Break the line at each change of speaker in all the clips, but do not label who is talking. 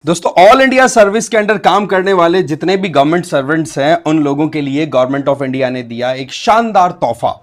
दोस्तों, all India service के under काम करने वाले जितने भी गवर्नमेंट सर्वेंट्स हैं उन लोगों के लिए गवर्नमेंट ऑफ इंडिया ने दिया एक शानदार तोहफा।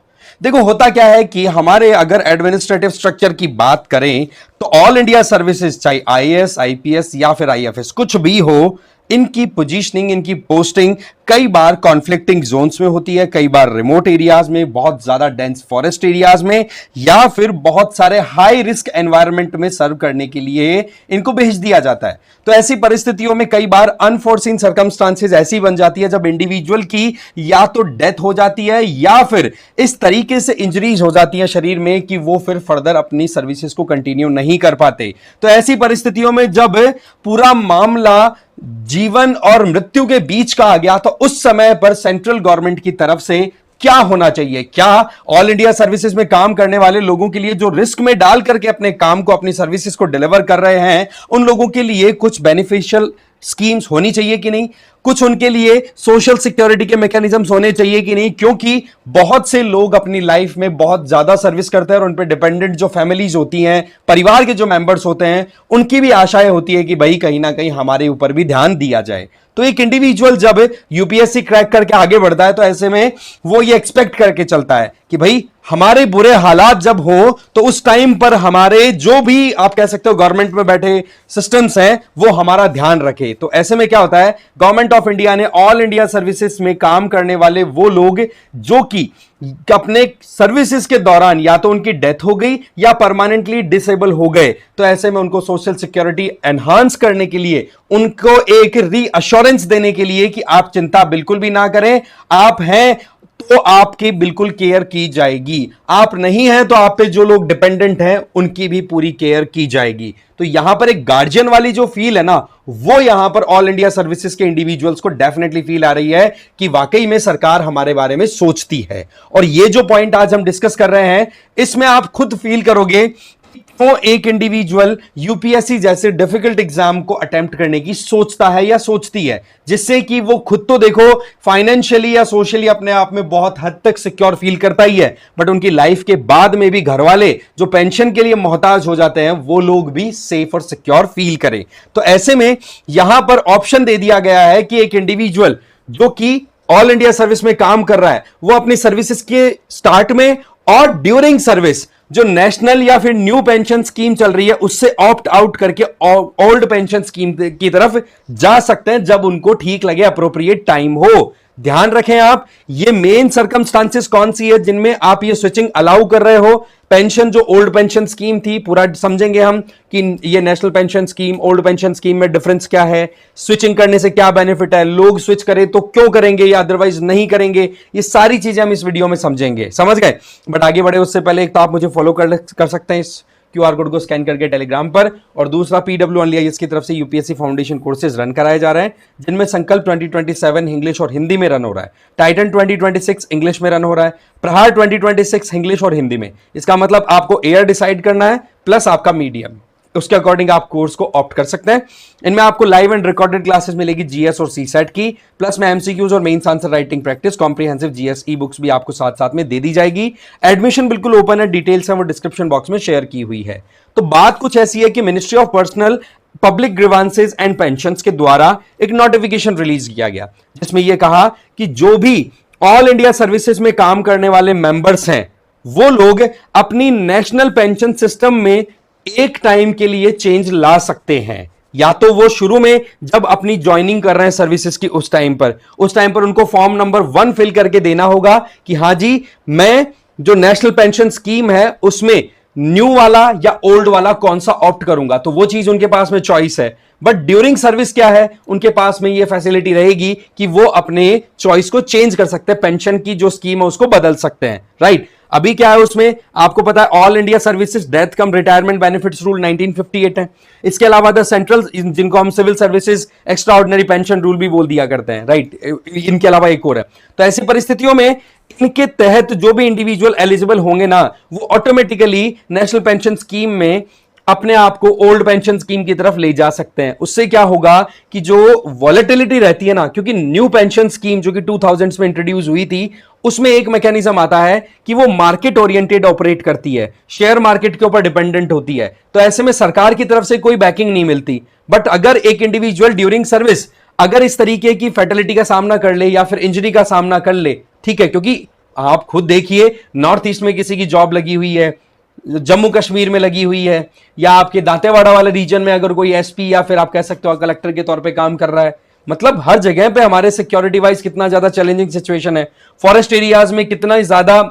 देखो, होता क्या है कि हमारे अगर एडमिनिस्ट्रेटिव स्ट्रक्चर की बात करें तो ऑल इंडिया सर्विसेज, चाहे आईएएस, आईपीएस या फिर आईएफएस, कुछ भी हो, इनकी पोजीशनिंग, इनकी पोस्टिंग कई बार कॉन्फ्लिक्टिंग जोन्स में होती है, कई बार रिमोट एरियाज में, बहुत ज्यादा डेंस फॉरेस्ट एरियाज में, या फिर बहुत सारे हाई रिस्क एनवायरनमेंट में सर्व करने के लिए इनको भेज दिया जाता है। तो ऐसी परिस्थितियों में कई बार अनफोर्सीन सर्कमस्टांसेस ऐसी बन जाती है जब इंडिविजुअल की या तो डेथ हो जाती है या फिर इस तरीके से इंजरीज हो जाती है शरीर में कि वो फिर फर्दर अपनी सर्विसेज को कंटिन्यू नहीं कर पाते। तो ऐसी परिस्थितियों में जब पूरा मामला जीवन और मृत्यु के बीच का आ गया तो उस समय पर सेंट्रल गवर्नमेंट की तरफ से क्या होना चाहिए? क्या ऑल इंडिया सर्विसेज में काम करने वाले लोगों के लिए जो रिस्क में डाल करके अपने काम को, अपनी सर्विसेज को डिलीवर कर रहे हैं, उन लोगों के लिए कुछ बेनिफिशियल स्कीम्स होनी चाहिए कि नहीं? कुछ उनके लिए सोशल सिक्योरिटी के मैकेनिज्म्स होने चाहिए कि नहीं? क्योंकि बहुत से लोग अपनी लाइफ में बहुत ज्यादा सर्विस करते हैं और उन पर डिपेंडेंट जो फैमिलीज होती हैं, परिवार के जो मेंबर्स होते हैं, उनकी भी आशाएं होती है कि भाई कहीं ना कहीं हमारे ऊपर भी ध्यान दिया जाए। तो एक इंडिविजुअल जब यूपीएससी क्रैक करके आगे बढ़ता है तो ऐसे में वो ये एक्सपेक्ट करके चलता है कि भाई हमारे बुरे हालात जब हो तो उस टाइम पर हमारे जो भी आप कह सकते हो गवर्नमेंट में बैठे सिस्टम्स हैं वो हमारा ध्यान रखे। तो ऐसे में क्या होता है, गवर्नमेंट ऑफ इंडिया ने ऑल इंडिया सर्विसेज में काम करने वाले वो लोग जो कि अपने सर्विसेज के दौरान या तो उनकी डेथ हो गई या परमानेंटली डिसेबल हो गए, तो ऐसे में उनको सोशल सिक्योरिटी एनहांस करने के लिए, उनको एक रीअश्योरेंस देने के लिए कि आप चिंता बिल्कुल भी ना करें, आप हैं तो आपकी बिल्कुल केयर की जाएगी, आप नहीं हैं तो आप पे जो लोग डिपेंडेंट हैं उनकी भी पूरी केयर की जाएगी। तो यहां पर एक गार्जियन वाली जो फील है ना, वो यहां पर ऑल इंडिया सर्विसेज के इंडिविजुअल्स को डेफिनेटली फील आ रही है कि वाकई में सरकार हमारे बारे में सोचती है। और ये जो पॉइंट आज हम डिस्कस कर रहे हैं, इसमें आप खुद फील करोगे तो एक इंडिविजुअल यूपीएससी जैसे डिफिकल्ट एग्जाम को अटेम्प्ट करने की सोचता है या सोचती है, जिससे कि वो खुद तो देखो फाइनेंशियली या सोशली अपने आप में बहुत हद तक सिक्योर फील करता ही है, बट उनकी लाइफ के बाद में भी घर वाले जो पेंशन के लिए मोहताज हो जाते हैं वो लोग भी सेफ और सिक्योर फील करें। तो ऐसे में यहां पर ऑप्शन दे दिया गया है कि एक इंडिविजुअल जो कि ऑल इंडिया सर्विस में काम कर रहा है वो अपनी सर्विसेज के स्टार्ट में और ड्यूरिंग सर्विस जो नेशनल या फिर न्यू पेंशन स्कीम चल रही है उससे ऑप्ट आउट करके ओल्ड पेंशन स्कीम की तरफ जा सकते हैं जब उनको ठीक लगे, अप्रोप्रिएट टाइम हो। ध्यान रखें आप, ये मेन सर्कमस्टांसेस कौन सी है जिनमें आप ये स्विचिंग अलाउ कर रहे हो। पेंशन जो ओल्ड पेंशन स्कीम थी, पूरा समझेंगे हम कि ये national pension scheme, old pension scheme में डिफरेंस क्या है, स्विचिंग करने से क्या बेनिफिट है, लोग स्विच करें तो क्यों करेंगे या अदरवाइज नहीं करेंगे, ये सारी चीजें हम इस वीडियो में समझेंगे। समझ गए? बट आगे बढ़े उससे पहले एक तो आप मुझे फॉलो कर सकते हैं इस क्यूआर कोड को स्कैन करके टेलीग्राम पर, और दूसरा पीडब्ल्यू ओनली आईएएस की तरफ से यूपीएससी फाउंडेशन कोर्सेज रन कराए जा रहे हैं जिनमें संकल्प 2027 इंग्लिश और हिंदी में रन हो रहा है, टाइटन 2026 इंग्लिश में रन हो रहा है, प्रहार 2026 इंग्लिश और हिंदी में। इसका मतलब आपको एयर डिसाइड करना है प्लस आपका मीडियम, उसके अकॉर्डिंग आप कोर्स को ऑप्ट कर सकते हैं। इनमें आपको लाइव एंड रिकॉर्डेड क्लासेस मिलेगी जीएस और सीसेट की, प्लस में एमसीक्यूज और mains answer writing practice, comprehensive GS e books भी आपको साथ साथ में दे दी जाएगी। एडमिशन बिल्कुल ओपन है, डिटेल्स है वो डिस्क्रिप्शन बॉक्स में शेयर की हुई है। तो बात कुछ ऐसी है कि ministry of personnel public grievances and pensions के द्वारा एक नोटिफिकेशन रिलीज किया गया जिसमें यह कहा कि जो भी ऑल इंडिया सर्विसेज में काम करने वाले मेंबर्स हैं वो लोग अपनी नेशनल पेंशन सिस्टम में एक टाइम के लिए चेंज ला सकते हैं। या तो वो शुरू में जब अपनी ज्वाइनिंग कर रहे हैं सर्विसेज की उस टाइम पर उनको फॉर्म नंबर 1 फिल करके देना होगा कि हां जी, मैं जो नेशनल पेंशन स्कीम है उसमें न्यू वाला या ओल्ड वाला कौन सा ऑप्ट करूंगा, तो वो चीज उनके पास में चॉइस है। बट ड्यूरिंग सर्विस क्या है, उनके पास में ये फैसिलिटी रहेगी कि वो अपने चॉइस को चेंज कर सकते हैं, पेंशन की जो स्कीम है उसको बदल सकते हैं। राइट? अभी क्या है उसमें आपको पता है, All India Services death cum retirement benefits rule 1958 है। इसके अलावा द सेंट्रल, जिनको हम civil services extraordinary pension rule भी बोल दिया करते हैं। राइट? इनके अलावा एक और है। तो ऐसी परिस्थितियों में इनके तहत जो भी इंडिविजुअल एलिजिबल होंगे ना, वो ऑटोमेटिकली नेशनल पेंशन स्कीम में अपने आप को ओल्ड पेंशन स्कीम की तरफ ले जा सकते हैं। उससे क्या होगा कि जो वॉलेटिलिटी रहती है ना, क्योंकि न्यू पेंशन स्कीम जो कि 2000s में इंट्रोड्यूस हुई थी उसमें एक मैकेनिज्म आता है कि वो मार्केट ओरिएंटेड ऑपरेट करती है, शेयर मार्केट के ऊपर डिपेंडेंट होती है। तो ऐसे में सरकार की तरफ से कोई बैकिंग नहीं मिलती, बट अगर एक इंडिविजुअल ड्यूरिंग सर्विस अगर इस तरीके की फैटेलिटी का सामना कर ले या फिर इंजरी का सामना कर ले, ठीक है, क्योंकि आप खुद देखिए नॉर्थ ईस्ट में किसी की जॉब लगी हुई है, जम्मू कश्मीर में लगी हुई है, या आपके दांतेवाड़ा वाले रीजन में अगर कोई एसपी या फिर आप कह सकते हो कलेक्टर के तौर पे काम कर रहा है, मतलब हर जगह पे हमारे सिक्योरिटी वाइज कितना ज्यादा चैलेंजिंग सिचुएशन है। फॉरेस्ट एरियाज में कितना ज्यादा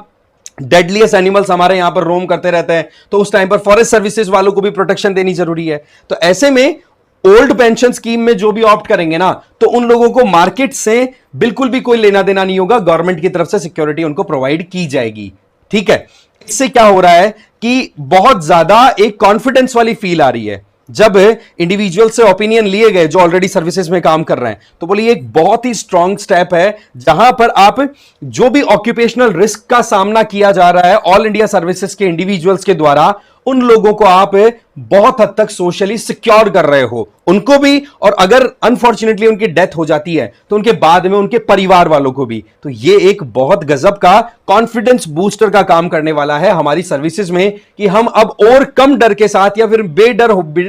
डेडलीस्ट एनिमल्स हमारे यहां पर रोम करते रहते हैं, तो उस टाइम पर फॉरेस्ट सर्विसेज वालों को भी प्रोटेक्शन देनी जरूरी है। तो ऐसे में ओल्ड पेंशन स्कीम में जो भी ऑप्ट करेंगे ना, तो उन लोगों को मार्केट से बिल्कुल भी कोई लेना देना नहीं होगा, गवर्नमेंट की तरफ से सिक्योरिटी उनको प्रोवाइड की जाएगी। ठीक है, इससे क्या हो रहा है कि बहुत ज्यादा एक कॉन्फिडेंस वाली फील आ रही है। जब इंडिविजुअल से ओपिनियन लिए गए जो ऑलरेडी सर्विसेज में काम कर रहे हैं, तो बोलिए एक बहुत ही स्ट्रांग स्टेप है, जहां पर आप जो भी ऑक्यूपेशनल रिस्क का सामना किया जा रहा है ऑल इंडिया सर्विसेज के इंडिविजुअल्स के द्वारा, उन लोगों को आप बहुत हद तक सोशली सिक्योर कर रहे हो, उनको भी, और अगर अनफॉर्चुनेटली उनकी डेथ हो जाती है तो उनके बाद में उनके परिवार वालों को भी। तो ये एक बहुत गजब का कॉन्फिडेंस बूस्टर का काम करने वाला है हमारी सर्विसेज में, कि हम अब और कम डर के साथ या फिर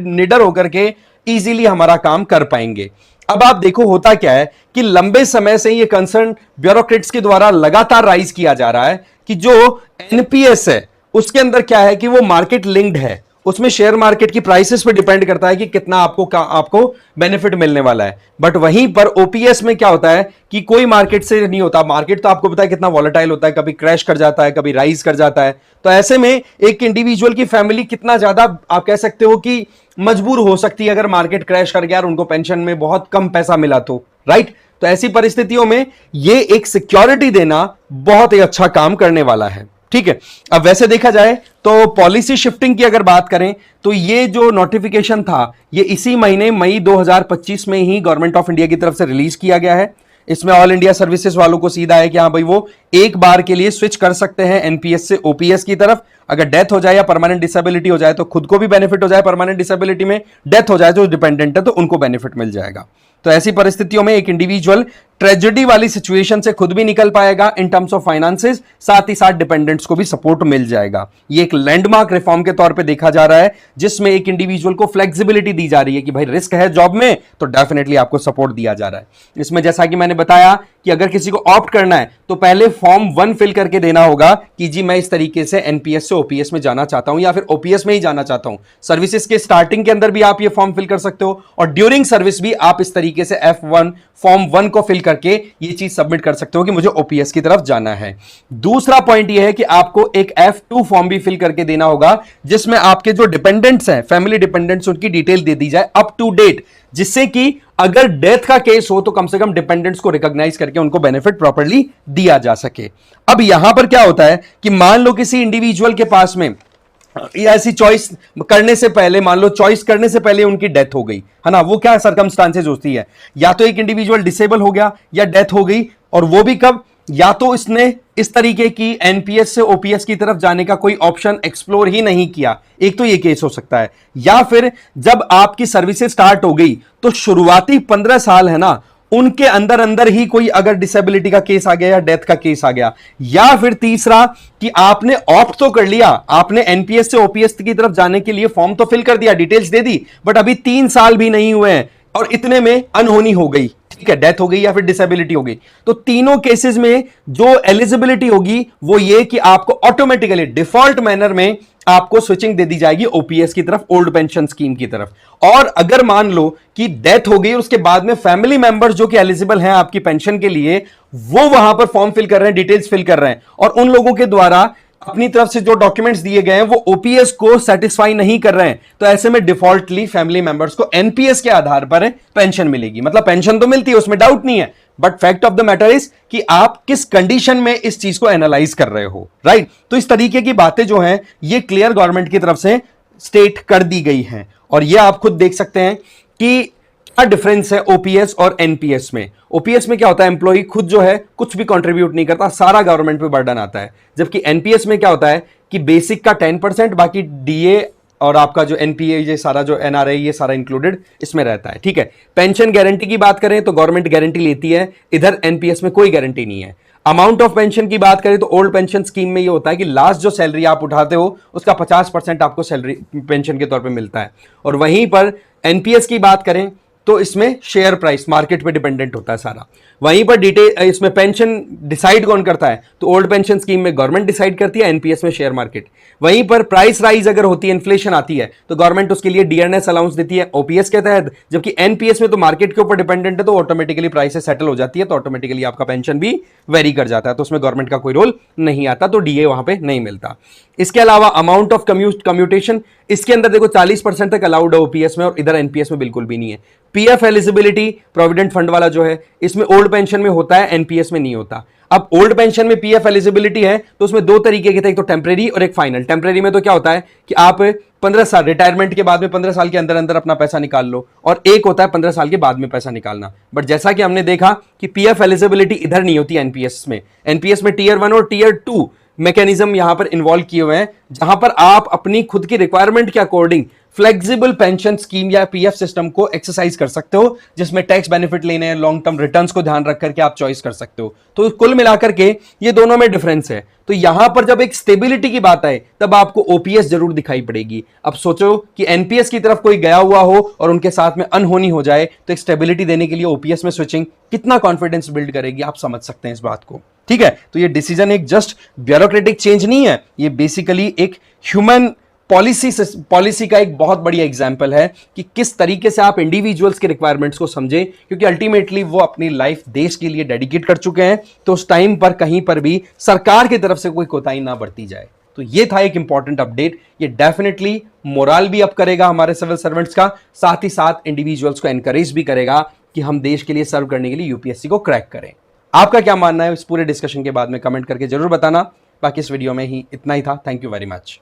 निडर होकर के इजीली हमारा काम कर पाएंगे। अब आप देखो होता क्या है कि लंबे समय से ये कंसर्न ब्यूरोक्रेट्स के द्वारा लगातार राइज किया जा रहा है कि जो एनपीएस है उसके अंदर क्या है कि वो मार्केट लिंक्ड है, उसमें शेयर मार्केट की प्राइसेस पे डिपेंड करता है कि कितना आपको बेनिफिट मिलने वाला है। बट वहीं पर ओपीएस में क्या होता है कि कोई मार्केट से नहीं होता, मार्केट तो आपको पता है कितना वॉलेटाइल होता है, कभी क्रैश कर जाता है, कभी राइज कर जाता है। तो ऐसे में एक इंडिविजुअल की फैमिली कितना ज्यादा आप कह सकते हो कि मजबूर हो सकती है अगर मार्केट क्रैश कर गया और उनको पेंशन में बहुत कम पैसा मिला तो, राइट। तो ऐसी परिस्थितियों में ये एक सिक्योरिटी देना बहुत ही अच्छा काम करने वाला है। ठीक है, अब वैसे देखा जाए तो पॉलिसी शिफ्टिंग की अगर बात करें तो ये जो नोटिफिकेशन था ये इसी महीने मई 2025 में ही गवर्नमेंट ऑफ इंडिया की तरफ से रिलीज किया गया है। इसमें ऑल इंडिया सर्विसेज वालों को सीधा है कि हाँ भाई वो एक बार के लिए स्विच कर सकते हैं एनपीएस से ओपीएस की तरफ। अगर डेथ हो जाए या परमानेंट डिसेबिलिटी हो जाए तो खुद को भी बेनिफिट हो जाए, परमानेंट डिसेबिलिटी में डेथ हो जाए जो डिपेंडेंट है तो उनको बेनिफिट मिल जाएगा। तो ऐसी परिस्थितियों में एक इंडिविजुअल ट्रेजेडी वाली सिचुएशन से खुद भी निकल पाएगा इन टर्म्स ऑफ फाइनेंसेस, साथ ही साथ डिपेंडेंट्स को भी सपोर्ट मिल जाएगा। ये एक लैंडमार्क रिफॉर्म के तौर पे देखा जा रहा है जिसमें एक इंडिविजुअल को फ्लेक्सिबिलिटी दी जा रही है कि भाई रिस्क है जॉब में तो डेफिनेटली आपको सपोर्ट दिया जा रहा है। इसमें जैसा कि मैंने बताया कि अगर किसी को ऑप्ट करना है तो पहले फॉर्म 1 फिल करके देना होगा कि जी मैं इस तरीके से एनपीएस से ओपीएस में जाना चाहता हूं या फिर ओपीएस में ही जाना चाहता हूं। सर्विसेज के स्टार्टिंग के अंदर भी आप ये फॉर्म फिल कर सकते हो और ड्यूरिंग सर्विस भी आप इस तरीके से F1 फॉर्म 1 को फिल करके ये चीज सबमिट कर सकते हो कि मुझे ओपीएस की तरफ जाना है। दूसरा पॉइंट ये है कि आपको एक F2 फॉर्म भी फिल करके देना होगा जिसमें आपके जो डिपेंडेंट्स हैं, फैमिली डिपेंडेंट्स, उनकी डिटेल दे दी जाए अप टू डेट, जिससे कि अगर डेथ का केस हो तो कम से कम डिपेंडेंट्स को रिकॉग्नाइज करके उनको बेनिफिट प्रॉपर्ली दिया जा सके। अब यहां पर क्या होता है कि मान लो किसी इंडिविजुअल के पास में ऐसी चॉइस करने से पहले, मान लो चॉइस करने से पहले उनकी डेथ हो गई है ना, वो क्या सर्कमस्टांसेस होती है, या तो एक इंडिविजुअल डिसेबल हो गया या डेथ हो गई, और वो भी कब, या तो इसने इस तरीके की एनपीएस से ओपीएस की तरफ जाने का कोई ऑप्शन एक्सप्लोर ही नहीं किया, एक तो ये केस हो सकता है, या फिर जब आपकी सर्विसेज स्टार्ट हो गई तो शुरुआती 15 साल है ना उनके अंदर अंदर ही कोई अगर डिसेबिलिटी का केस आ गया या डेथ का केस आ गया, या फिर तीसरा कि आपने ऑप्ट तो कर लिया, आपने एनपीएस से ओपीएस की तरफ जाने के लिए फॉर्म तो फिल कर दिया, डिटेल्स दे दी, बट अभी 3 साल भी नहीं हुए हैं और इतने में अनहोनी हो गई, ठीक है, डेथ हो गई या फिर डिसेबिलिटी हो गई। तो तीनों केसेस में जो एलिजिबिलिटी होगी वो ये कि आपको ऑटोमेटिकली डिफॉल्ट मैनर में आपको स्विचिंग दे दी जाएगी ओपीएस की तरफ, ओल्ड पेंशन स्कीम की तरफ। और अगर मान लो कि डेथ हो गई उसके बाद में फैमिली मेंबर्स जो कि एलिजिबल हैं आपकी पेंशन के लिए, वो वहां पर फॉर्म फिल कर रहे हैं, डिटेल्स फिल कर रहे हैं, और उन लोगों के द्वारा अपनी तरफ से जो डॉक्यूमेंट्स दिए गए हैं वो ओपीएस को सेटिस्फाई नहीं कर रहे हैं, तो ऐसे में डिफॉल्टली फैमिली मेंबर्स को एनपीएस के आधार पर पेंशन मिलेगी। मतलब पेंशन तो मिलती है, उसमें डाउट नहीं है, but fact of the matter is कि आप किस कंडीशन में इस चीज को एनालाइज कर रहे हो, राइट। तो इस तरीके की बातें जो हैं ये क्लियर गवर्नमेंट की तरफ से स्टेट कर दी गई हैं, और ये आप खुद देख सकते हैं कि क्या डिफरेंस है ओपीएस और एनपीएस में। ओपीएस में क्या होता है, एम्प्लॉय खुद जो है कुछ भी कंट्रीब्यूट नहीं करता, सारा गवर्नमेंट पे बर्डन आता है, जबकि एनपीएस में क्या होता है कि बेसिक का 10%, बाकी डीए और आपका जो एनपीए, ये सारा जो एनआरआई, ये सारा इंक्लूडेड इसमें रहता है, ठीक है। पेंशन गारंटी की बात करें तो गवर्नमेंट गारंटी लेती है, इधर एनपीएस में कोई गारंटी नहीं है। अमाउंट ऑफ पेंशन की बात करें तो ओल्ड पेंशन स्कीम में ये होता है कि लास्ट जो सैलरी आप उठाते हो उसका 50% आपको सैलरी पेंशन के तौर पे मिलता है, और वहीं पर एनपीएस की बात करें तो इसमें शेयर प्राइस मार्केट पे डिपेंडेंट होता है सारा। वहीं पर डिटेल इसमें पेंशन डिसाइड कौन करता है, तो ओल्ड पेंशन स्कीम में गवर्नमेंट डिसाइड करती है, एनपीएस में शेयर मार्केट। वहीं पर प्राइस राइज अगर होती है, इन्फ्लेशन आती है, तो गवर्नमेंट उसके लिए डियरनेस अलाउंस देती है ओपीएस के तहत। जबकि एनपीएस में तो मार्केट के ऊपर डिपेंडेंट है, तो ऑटोमेटिकली प्राइसेस सेटल हो जाती है, तो ऑटोमेटिकली आपका पेंशन भी वेरी कर जाता है, तो उसमें गवर्नमेंट का कोई रोल नहीं आता, तो डीए वहां पे नहीं मिलता। इसके अलावा अमाउंट ऑफ कम्यूटेशन, इसके अंदर देखो 40% तक अलाउड है ओपीएस में, और इधर एनपीएस में बिल्कुल भी नहीं है। पीएफ एलिजिबिलिटी प्रोविडेंट फंड वाला जो है, इसमें ओल्ड पेंशन में होता है, एनपीएस में नहीं होता। अब ओल्ड पेंशन में पीएफ एलिजिबिलिटी है तो उसमें दो तरीके के थे, एक तो टेम्परेरी और एक फाइनल। टेम्परेरी में तो क्या होता है कि आप 15 साल रिटायरमेंट के बाद में 15 साल के अंदर अंदर अपना पैसा निकाल लो, और एक होता है 15 साल के बाद में पैसा निकालना। बट जैसा कि हमने देखा कि पीएफ एलिजिबिलिटी इधर नहीं होती एनपीएस में। एनपीएस में टीयर 1 और टीयर 2 मैकेनिज्म यहां पर इन्वॉल्व किए हुए हैं, जहां पर आप अपनी खुद की रिक्वायरमेंट के अकॉर्डिंग फ्लेक्सिबल पेंशन स्कीम या पीएफ सिस्टम को एक्सरसाइज कर सकते हो, जिसमें टैक्स बेनिफिट लेने हैं, लॉन्ग टर्म रिटर्न्स को ध्यान रख करके आप चॉइस कर सकते हो। तो कुल मिलाकर के ये दोनों में डिफरेंस है। तो यहां पर जब एक स्टेबिलिटी की बात आए तब आपको ओपीएस जरूर दिखाई पड़ेगी। अब सोचो कि एनपीएस की तरफ कोई गया हुआ हो और उनके साथ में अनहोनी हो जाए, तो एक स्टेबिलिटी देने के लिए ओपीएस में स्विचिंग कितना कॉन्फिडेंस बिल्ड करेगी, आप समझ सकते हैं इस बात को। ठीक है, तो ये डिसीजन एक जस्ट ब्यूरोक्रेटिक चेंज नहीं है, ये बेसिकली एक ह्यूमन पॉलिसी का एक बहुत बढ़िया एग्जाम्पल है कि किस तरीके से आप इंडिविजुअल्स के रिक्वायरमेंट्स को समझें, क्योंकि अल्टीमेटली वो अपनी लाइफ देश के लिए डेडिकेट कर चुके हैं। तो उस टाइम पर कहीं पर भी सरकार की तरफ से कोई कोताही ना बरती जाए। तो ये था एक इंपॉर्टेंट अपडेट। ये डेफिनेटली मोरल भी अप करेगा हमारे सिविल सर्वेंट्स का, साथ ही साथ इंडिविजुअल्स को एनकरेज भी करेगा कि हम देश के लिए सर्व करने के लिए यूपीएससी को क्रैक करें। आपका क्या मानना है इस पूरे डिस्कशन के बाद में कमेंट करके जरूर बताना। बाकी इस वीडियो में ही इतना ही था। Thank you very much.